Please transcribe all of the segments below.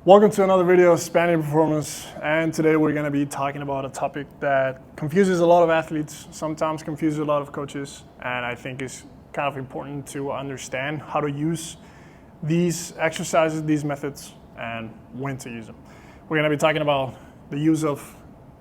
Welcome to another video of Expanding Performance, and today we're going to be talking about a topic that confuses a lot of athletes, sometimes confuses a lot of coaches, and I think is kind of important to understand how to use these exercises, these methods, and when to use them. We're going to be talking about the use of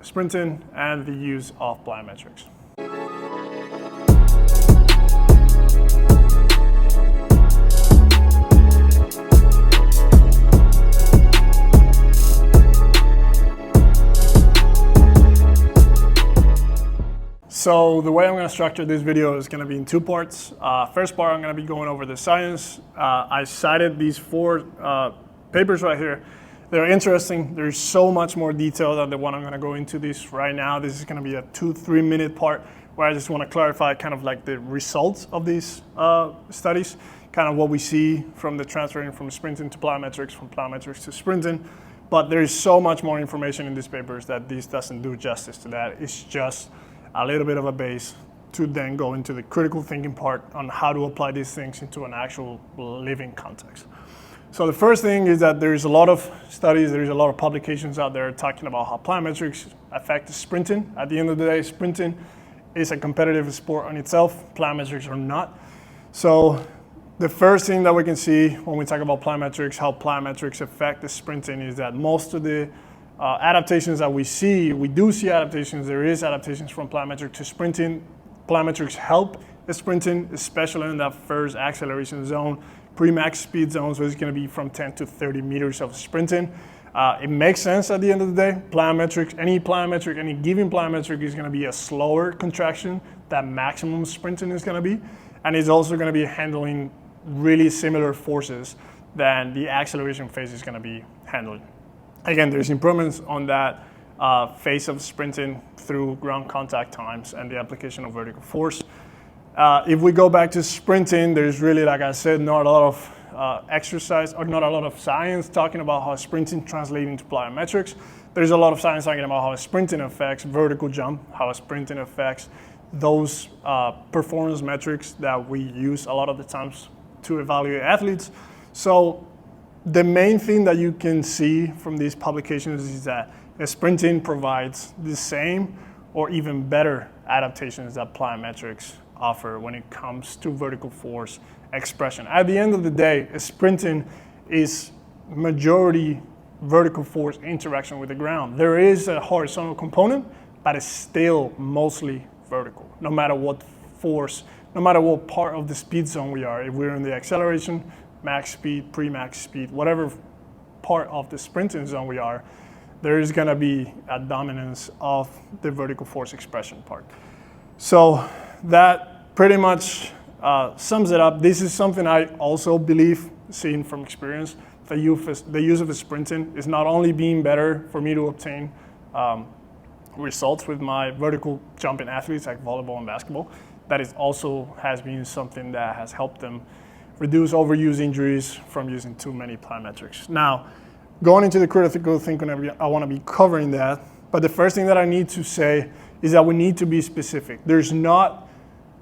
sprinting and the use of plyometrics. So the way I'm going to structure this video is going to be in two parts. First part, I'm going to be going over the science. I cited these four papers right here. They're interesting. There's so much more detail than the one I'm going to go into this right now. This is going to be a 2-3 minute part where I just want to clarify kind of like the results of these studies, kind of what we see from the transferring from sprinting to plyometrics, from plyometrics to sprinting. But there is so much more information in these papers that this doesn't do justice to that. It's just a little bit of a base to then go into the critical thinking part on how to apply these things into an actual living context. So the first thing is that there's a lot of studies, there's a lot of publications out there talking about how plyometrics affect sprinting. At the end of the day, sprinting is a competitive sport on itself. Plyometrics are not. So the first thing that we can see when we talk about plyometrics, how plyometrics affect the sprinting, is that most of the adaptations that we do see adaptations. There is adaptations from plyometric to sprinting. Plyometrics help the sprinting, especially in that first acceleration zone, pre-max speed zone, so it's going to be from 10 to 30 meters of sprinting. It makes sense at the end of the day. Plyometrics, any given plyometric is going to be a slower contraction than maximum sprinting is going to be, and it's also going to be handling really similar forces than the acceleration phase is going to be handling. Again, there's improvements on that phase of sprinting through ground contact times and the application of vertical force. If we go back to sprinting, there's really, like I said, not a lot of exercise or not a lot of science talking about how sprinting translates into plyometrics. There's a lot of science talking about how sprinting affects vertical jump, how sprinting affects those performance metrics that we use a lot of the times to evaluate athletes. So the main thing that you can see from these publications is that sprinting provides the same or even better adaptations that plyometrics offer when it comes to vertical force expression. At the end of the day, sprinting is majority vertical force interaction with the ground. There is a horizontal component, but it's still mostly vertical, no matter what force, no matter what part of the speed zone we are. If we're in the acceleration, max speed, pre-max speed, whatever part of the sprinting zone we are, there is going to be a dominance of the vertical force expression part. So that pretty much sums it up. This is something I also believe, seen from experience, the use of the sprinting is not only being better for me to obtain results with my vertical jumping athletes like volleyball and basketball, that it also has been something that has helped them reduce overuse injuries from using too many plyometrics. Now, going into the critical thinking, I want to be covering that, but the first thing that I need to say is that we need to be specific. There's not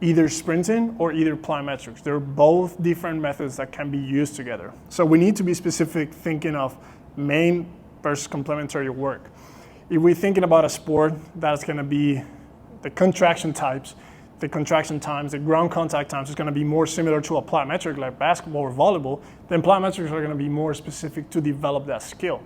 either sprinting or either plyometrics. They're both different methods that can be used together. So we need to be specific, thinking of main versus complementary work. If we're thinking about a sport, that's going to be the contraction types, the contraction times, the ground contact times is going to be more similar to a plyometric like basketball or volleyball, then plyometrics are going to be more specific to develop that skill.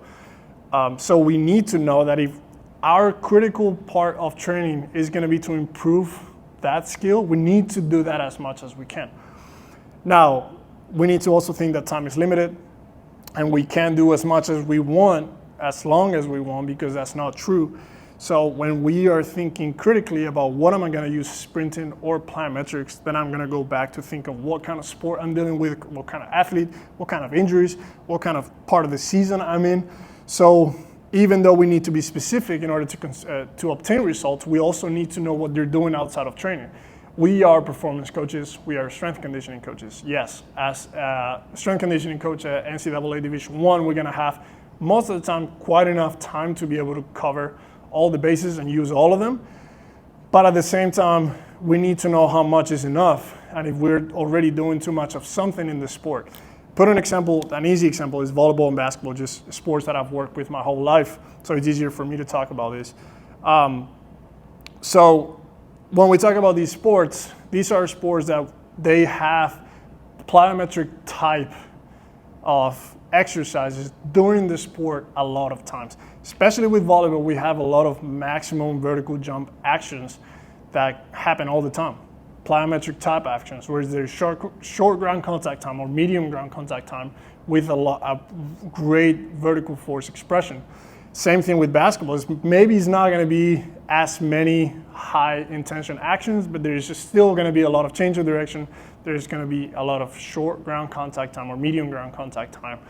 So we need to know that if our critical part of training is going to be to improve that skill, we need to do that as much as we can. Now, we need to also think that time is limited and we can't do as much as we want, as long as we want, because that's not true. So when we are thinking critically about what am I going to use, sprinting or plyometrics, then I'm going to go back to think of what kind of sport I'm dealing with, what kind of athlete, what kind of injuries, what kind of part of the season I'm in. So even though we need to be specific in order to obtain results, we also need to know what they're doing outside of training. We are performance coaches. We are strength conditioning coaches. Yes, as a strength conditioning coach at NCAA Division I, we're going to have most of the time quite enough time to be able to cover all the bases and use all of them. But at the same time, we need to know how much is enough. And if we're already doing too much of something in the sport, put an example, an easy example is volleyball and basketball, just sports that I've worked with my whole life, so it's easier for me to talk about this. So when we talk about these sports, these are sports that they have plyometric type of exercises during the sport a lot of times. Especially with volleyball, we have a lot of maximum vertical jump actions that happen all the time. Plyometric type actions, where there's short ground contact time or medium ground contact time with a great vertical force expression. Same thing with basketball. Maybe it's not going to be as many high intention actions, but there's just still going to be a lot of change of direction. There's going to be a lot of short ground contact time or medium ground contact time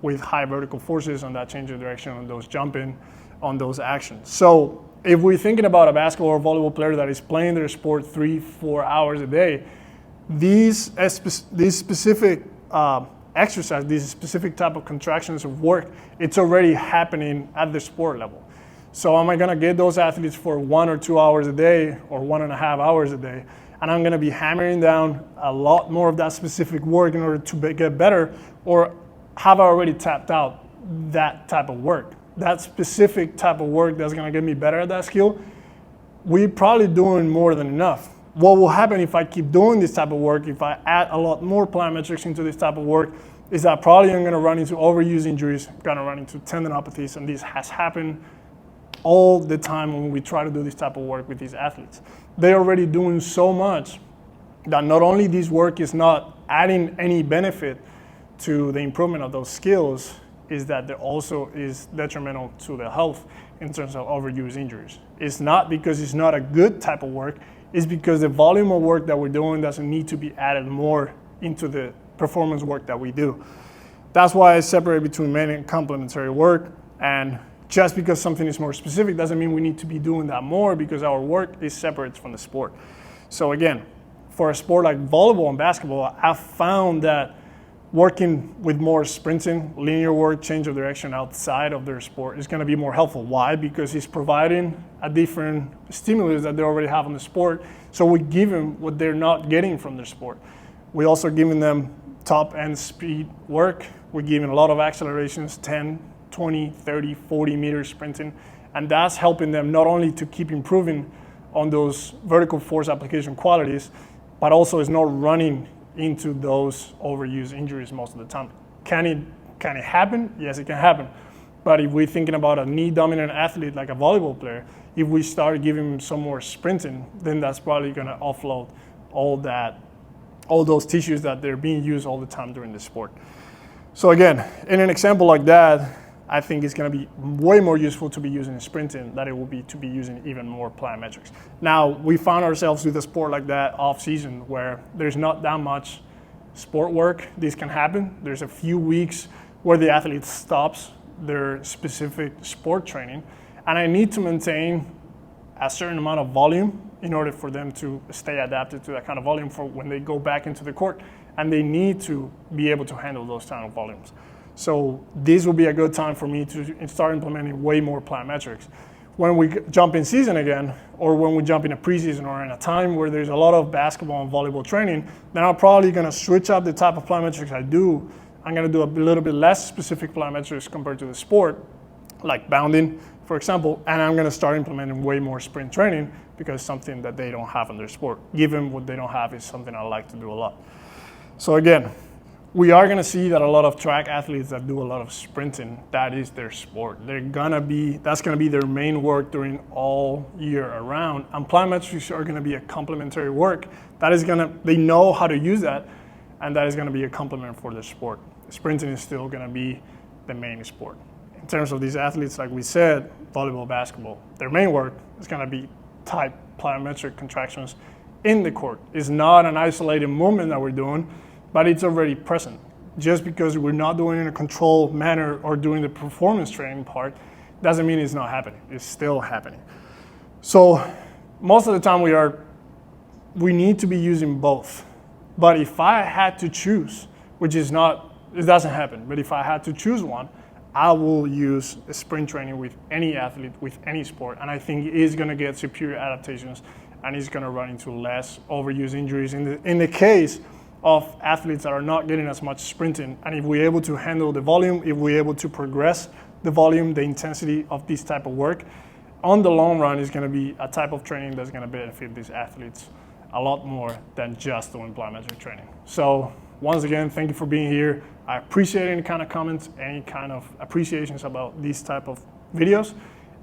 with high vertical forces on that change of direction, on those jumping, on those actions. So if we're thinking about a basketball or volleyball player that is playing their sport 3-4 hours a day, these specific exercise, these specific type of contractions of work, it's already happening at the sport level. So am I going to get those athletes for 1 or 2 hours a day or 1.5 hours a day, and I'm going to be hammering down a lot more of that specific work in order to get better, or have I already tapped out that type of work? That specific type of work that's going to get me better at that skill, we're probably doing more than enough. What will happen if I keep doing this type of work, if I add a lot more plyometrics into this type of work, is that probably I'm going to run into overuse injuries, going to run into tendinopathies, and this has happened all the time when we try to do this type of work with these athletes. They're already doing so much that not only this work is not adding any benefit to the improvement of those skills, is that there also is detrimental to their health in terms of overuse injuries. It's not because it's not a good type of work, it's because the volume of work that we're doing doesn't need to be added more into the performance work that we do. That's why I separate between main and complementary work, and just because something is more specific doesn't mean we need to be doing that more, because our work is separate from the sport. So again, for a sport like volleyball and basketball, I've found that working with more sprinting, linear work, change of direction outside of their sport is going to be more helpful. Why? Because it's providing a different stimulus that they already have in the sport. So we give them what they're not getting from their sport. We also giving them top end speed work. We're giving a lot of accelerations, 10, 20, 30, 40 meters sprinting. And that's helping them not only to keep improving on those vertical force application qualities, but also is not running into those overuse injuries most of the time. Can it happen? Yes, it can happen. But if we're thinking about a knee dominant athlete like a volleyball player, if we start giving them some more sprinting, then that's probably going to offload all those tissues that they're being used all the time during the sport. So again, in an example like that, I think it's going to be way more useful to be using sprinting than it will be to be using even more plyometrics. Now, we found ourselves with a sport like that off season where there's not that much sport work. This can happen. There's a few weeks where the athlete stops their specific sport training, and I need to maintain a certain amount of volume in order for them to stay adapted to that kind of volume for when they go back into the court, and they need to be able to handle those kind of volumes. So this will be a good time for me to start implementing way more plyometrics. When we jump in season again, or when we jump in a preseason or in a time where there's a lot of basketball and volleyball training, then I'm probably going to switch up the type of plyometrics I do. I'm going to do a little bit less specific plyometrics compared to the sport, like bounding, for example, and I'm going to start implementing way more sprint training because it's something that they don't have in their sport. Given what they don't have is something I like to do a lot. So again, we are going to see that a lot of track athletes that do a lot of sprinting, that is their sport. That's going to be their main work during all year around. And plyometrics are going to be a complementary work. They know how to use that, and that is going to be a complement for their sport. Sprinting is still going to be the main sport. In terms of these athletes, like we said, volleyball, basketball, their main work is going to be tight plyometric contractions in the court. It's not an isolated movement that we're doing, but it's already present. Just because we're not doing it in a controlled manner or doing the performance training part doesn't mean it's not happening. It's still happening. So most of the time we need to be using both. But if I had to choose, it doesn't happen, but if I had to choose one, I will use a sprint training with any athlete, with any sport, and I think it is going to get superior adaptations and it's going to run into less overuse injuries in the case of athletes that are not getting as much sprinting. And if we're able to handle the volume, if we're able to progress the volume, the intensity of this type of work, on the long run is going to be a type of training that's going to benefit these athletes a lot more than just doing plyometric training. So once again, thank you for being here. I appreciate any kind of comments, any kind of appreciations about these type of videos.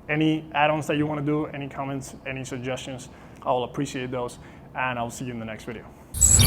Any add-ons that you want to do, any comments, any suggestions, I will appreciate those, and I'll see you in the next video.